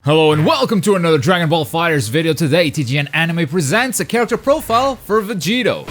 Hello and welcome to another Dragon Ball FighterZ video. Today, TGN Anime presents a character profile for Vegito.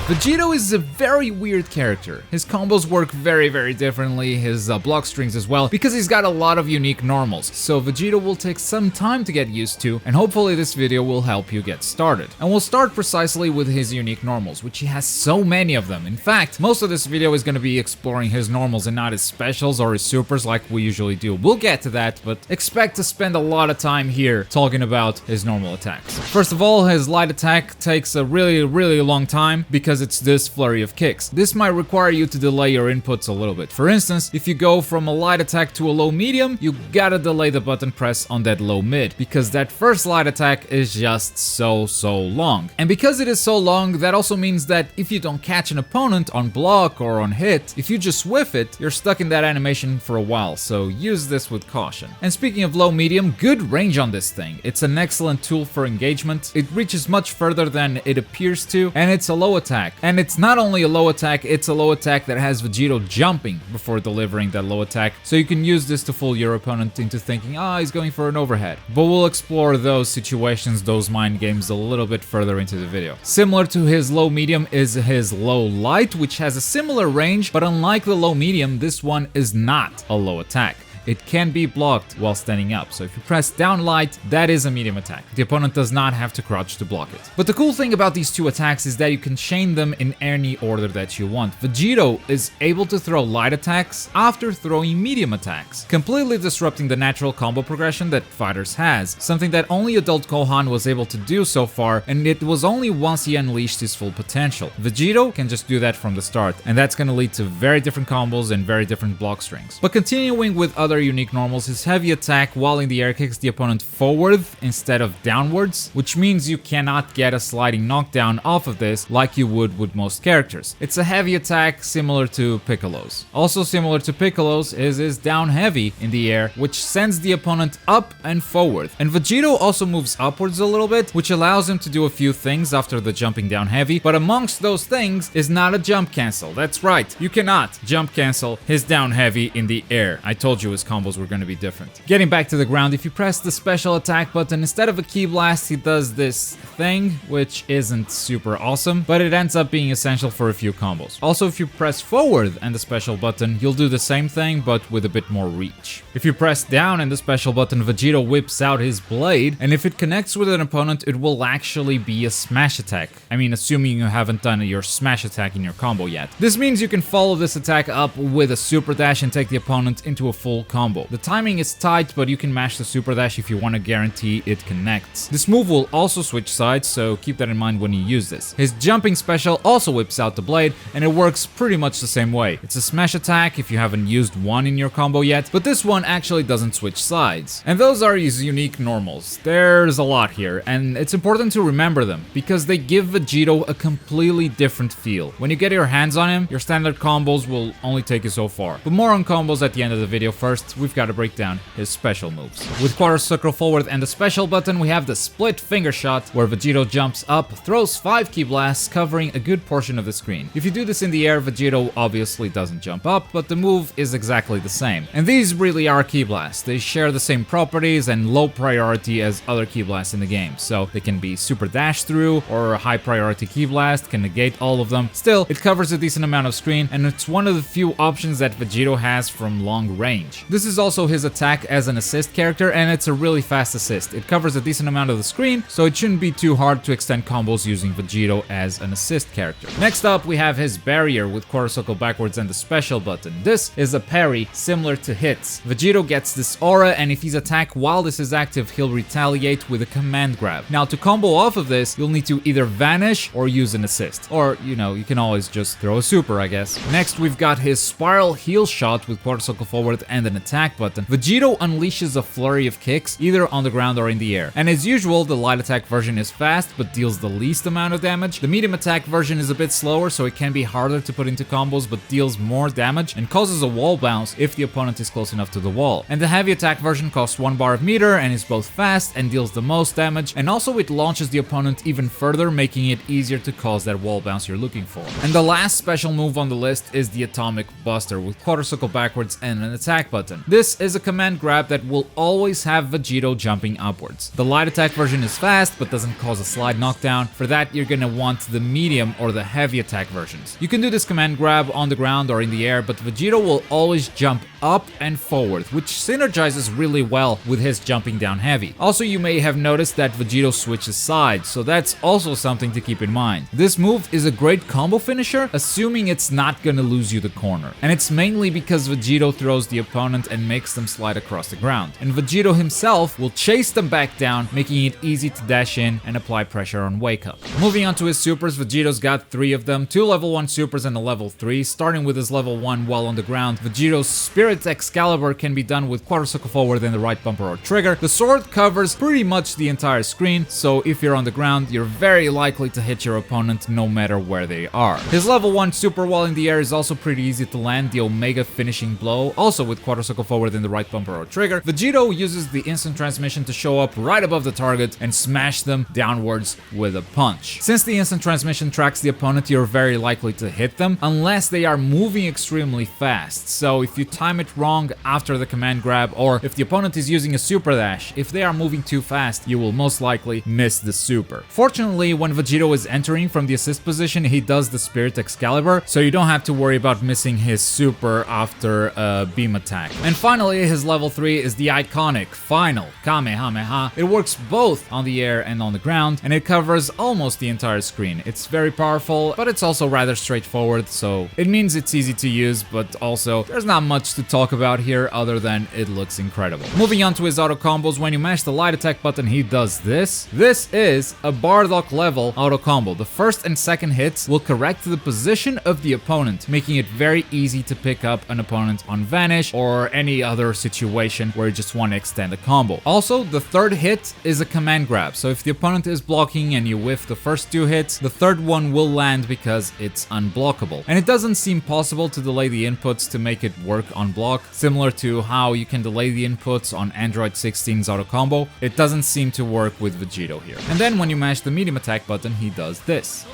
Vegito is a very weird character. His combos work very differently, his block strings as well, because he's got a lot of unique normals. So Vegito will take some time to get used to, and hopefully this video will help you get started. And we'll start precisely with his unique normals, which he has so many of them. In fact, most of this video is going to be exploring his normals and not his specials or his supers like we usually do. We'll get to that, but expect to spend a lot of time here talking about his normal attacks. First of all, his light attack takes a really long time because it's this flurry of kicks. This might require you to delay your inputs a little bit. For instance, if you go from a light attack to a low medium, you gotta delay the button press on that low mid, because that first light attack is just so long. And because it is so long, that also means that if you don't catch an opponent on block or on hit, if you just whiff it, you're stuck in that animation for a while, so use this with caution. And speaking of low medium, good range on this thing. It's an excellent tool for engagement. It reaches much further than it appears to, and it's a low attack. And it's not only a low attack, it's a low attack that has Vegito jumping before delivering that low attack, so you can use this to fool your opponent into thinking, he's going for an overhead. But we'll explore those situations, those mind games a little bit further into the video. Similar to his low medium is his low light, which has a similar range, but unlike the low medium, this one is not a low attack. It can be blocked while standing up, so if you press down light, that is a medium attack. The opponent does not have to crouch to block it. But the cool thing about these two attacks is that you can chain them in any order that you want. Vegito is able to throw light attacks after throwing medium attacks, completely disrupting the natural combo progression that FighterZ has, something that only adult Gohan was able to do so far, and it was only once he unleashed his full potential. Vegito can just do that from the start, and that's gonna lead to very different combos and very different block strings. But continuing with other unique normals, his heavy attack while in the air kicks the opponent forward instead of downwards, which means you cannot get a sliding knockdown off of this like you would with most characters. It's a heavy attack similar to Piccolo's. Also similar to Piccolo's is his down heavy in the air, which sends the opponent up and forward. And Vegito also moves upwards a little bit, which allows him to do a few things after the jumping down heavy, but amongst those things is not a jump cancel. That's right, you cannot jump cancel his down heavy in the air. I told you his combos were going to be different. Getting back to the ground, if you press the special attack button, instead of a key blast, he does this thing, which isn't super awesome, but it ends up being essential for a few combos. Also, if you press forward and the special button, you'll do the same thing, but with a bit more reach. If you press down and the special button, Vegito whips out his blade, and if it connects with an opponent, it will actually be a smash attack. I mean, assuming you haven't done your smash attack in your combo yet. This means you can follow this attack up with a super dash and take the opponent into a full combo. The timing is tight, but you can mash the super dash if you want to guarantee it connects. This move will also switch sides, so keep that in mind when you use this. His jumping special also whips out the blade, and it works pretty much the same way. It's a smash attack if you haven't used one in your combo yet, but this one actually doesn't switch sides. And those are his unique normals. There's a lot here, and it's important to remember them, because they give Vegito a completely different feel. When you get your hands on him, your standard combos will only take you so far. But more on combos at the end of the video. First, we've got to break down his special moves. With quarter circle forward and the special button, we have the split finger shot, where Vegito jumps up, throws 5 key blasts, covering a good portion of the screen. If you do this in the air, Vegito obviously doesn't jump up, but the move is exactly the same. And these really are key blasts. They share the same properties and low priority as other key blasts in the game, so they can be super dash through, or a high priority key blast can negate all of them. Still, it covers a decent amount of screen, and it's one of the few options that Vegito has from long range. This is also his attack as an assist character, and it's a really fast assist. It covers a decent amount of the screen, so it shouldn't be too hard to extend combos using Vegito as an assist character. Next up, we have his barrier with quarter circle backwards and the special button. This is a parry similar to hits. Vegito gets this aura, and if he's attacked while this is active, he'll retaliate with a command grab. Now, to combo off of this, you'll need to either vanish or use an assist. Or, you can always just throw a super, I guess. Next, we've got his spiral heel shot with quarter circle forward and an and attack button, Vegito unleashes a flurry of kicks either on the ground or in the air. And as usual, the light attack version is fast but deals the least amount of damage. The medium attack version is a bit slower, so it can be harder to put into combos but deals more damage and causes a wall bounce if the opponent is close enough to the wall. And the heavy attack version costs 1 bar of meter and is both fast and deals the most damage, and also it launches the opponent even further, making it easier to cause that wall bounce you're looking for. And the last special move on the list is the Atomic Buster with quarter circle backwards and an attack button. This is a command grab that will always have Vegito jumping upwards. The light attack version is fast but doesn't cause a slide knockdown. For that, you're gonna want the medium or the heavy attack versions. You can do this command grab on the ground or in the air, but Vegito will always jump up and forward, which synergizes really well with his jumping down heavy. Also, you may have noticed that Vegito switches sides, so that's also something to keep in mind. This move is a great combo finisher, assuming it's not gonna lose you the corner. And it's mainly because Vegito throws the opponent and makes them slide across the ground. And Vegito himself will chase them back down, making it easy to dash in and apply pressure on Wake Up. Moving on to his supers, Vegito's got 3 of them, 2 level 1 supers and a level 3. Starting with his level 1 while on the ground, Vegito's Spirit Excalibur can be done with quarter circle forward and the right bumper or trigger. The sword covers pretty much the entire screen, so if you're on the ground, you're very likely to hit your opponent no matter where they are. His level 1 super while in the air is also pretty easy to land, the Omega finishing blow, also with quarter circle forward and the right bumper or trigger. Vegito uses the instant transmission to show up right above the target and smash them downwards with a punch. Since the instant transmission tracks the opponent, you're very likely to hit them unless they are moving extremely fast. So if you time it wrong after the command grab, or if the opponent is using a super dash, if they are moving too fast, you will most likely miss the super. Fortunately, when Vegito is entering from the assist position, he does the Spirit Excalibur, so you don't have to worry about missing his super after a beam attack. And finally, his level 3 is the iconic final Kamehameha. It works both on the air and on the ground, and it covers almost the entire screen. It's very powerful, but it's also rather straightforward, so it means it's easy to use, but also there's not much to talk about here other than it looks incredible. Moving on to his auto combos, when you mash the light attack button, he does this. This is a Bardock level auto combo. The first and second hits will correct the position of the opponent, making it very easy to pick up an opponent on vanish or any other situation where you just want to extend a combo. Also, the third hit is a command grab, so if the opponent is blocking and you whiff the first 2 hits, the third one will land because it's unblockable. And it doesn't seem possible to delay the inputs to make it work on block, similar to how you can delay the inputs on Android 16's auto combo. It doesn't seem to work with Vegito here. And then when you mash the medium attack button, he does this.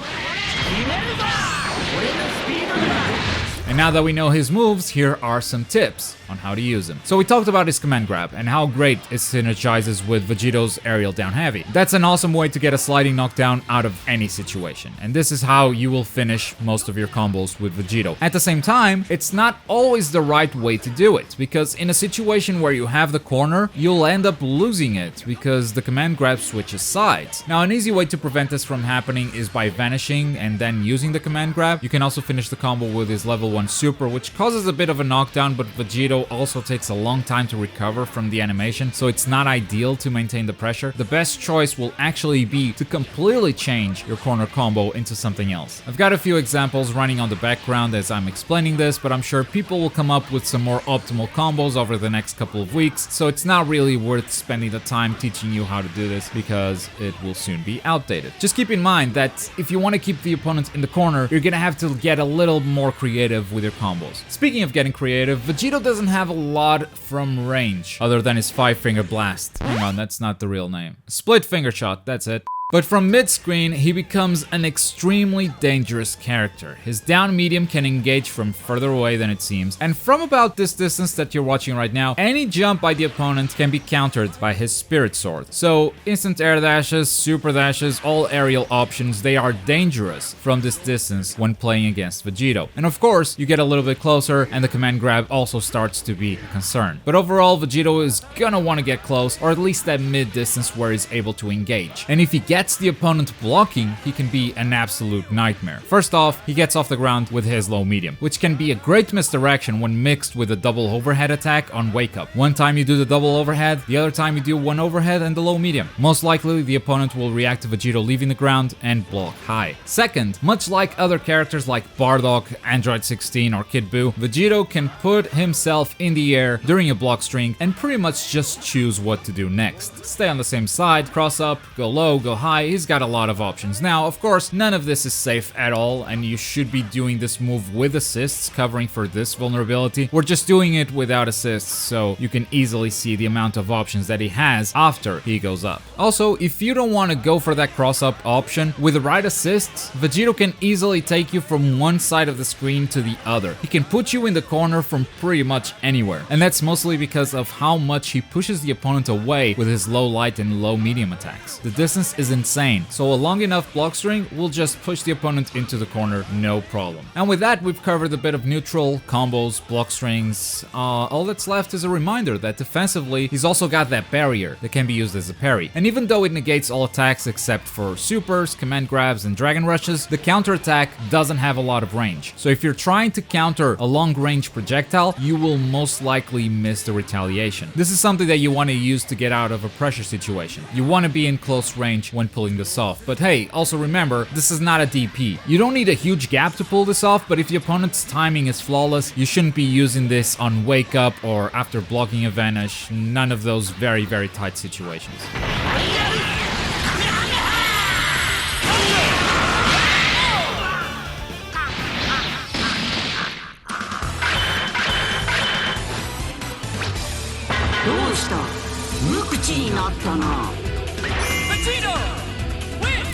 And now that we know his moves, here are some tips on how to use him. So we talked about his command grab and how great it synergizes with Vegito's aerial down heavy. That's an awesome way to get a sliding knockdown out of any situation. And this is how you will finish most of your combos with Vegito. At the same time, it's not always the right way to do it, because in a situation where you have the corner, you'll end up losing it because the command grab switches sides. Now, an easy way to prevent this from happening is by vanishing and then using the command grab. You can also finish the combo with his level 1 super, which causes a bit of a knockdown, but Vegito also takes a long time to recover from the animation, so it's not ideal to maintain the pressure. The best choice will actually be to completely change your corner combo into something else. I've got a few examples running on the background as I'm explaining this, but I'm sure people will come up with some more optimal combos over the next couple of weeks, so it's not really worth spending the time teaching you how to do this because it will soon be outdated. Just keep in mind that if you want to keep the opponent in the corner, you're gonna have to get a little more creative with your combos. Speaking of getting creative, Vegito doesn't have a lot from range other than his 5-finger blast. Hang on, that's not the real name. Split finger shot, that's it. But from mid-screen, he becomes an extremely dangerous character. His down medium can engage from further away than it seems, and from about this distance that you're watching right now, any jump by the opponent can be countered by his Spirit Sword. So instant air dashes, super dashes, all aerial options, they are dangerous from this distance when playing against Vegito. And of course, you get a little bit closer and the command grab also starts to be a concern. But overall, Vegito is gonna want to get close, or at least that mid-distance where he's able to engage. And if he gets gets the opponent blocking, he can be an absolute nightmare. First off, he gets off the ground with his low medium, which can be a great misdirection when mixed with a double overhead attack on wake up. One time you do the double overhead, the other time you do one overhead and the low medium. Most likely the opponent will react to Vegito leaving the ground and block high. Second, much like other characters like Bardock, Android 16 or Kid Buu, Vegito can put himself in the air during a block string and pretty much just choose what to do next. Stay on the same side, cross up, go low, go high, he's got a lot of options. Now, of course, none of this is safe at all, and you should be doing this move with assists covering for this vulnerability. We're just doing it without assists, so you can easily see the amount of options that he has after he goes up. Also, if you don't want to go for that cross-up option, with the right assists, Vegito can easily take you from one side of the screen to the other. He can put you in the corner from pretty much anywhere, and that's mostly because of how much he pushes the opponent away with his low light and low medium attacks. The distance is insane, so a long enough block string will just push the opponent into the corner, no problem. And with that, we've covered a bit of neutral, combos, block strings. All that's left is a reminder that defensively, he's also got that barrier that can be used as a parry. And even though it negates all attacks except for supers, command grabs, and dragon rushes, the counter attack doesn't have a lot of range. So if you're trying to counter a long range projectile, you will most likely miss the retaliation. This is something that you want to use to get out of a pressure situation. You want to be in close range when pulling this off. But hey, also remember, this is not a DP. You don't need a huge gap to pull this off, but if the opponent's timing is flawless, you shouldn't be using this on wake up or after blocking a vanish. None of those very, very tight situations.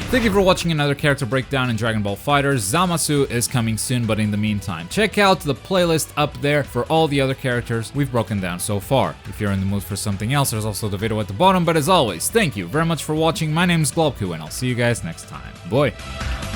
Thank you for watching another character breakdown in Dragon Ball FighterZ. Zamasu is coming soon, but in the meantime, check out the playlist up there for all the other characters we've broken down so far. If you're in the mood for something else, there's also the video at the bottom, but as always, thank you very much for watching. My name is Globku, and I'll see you guys next time. Bye!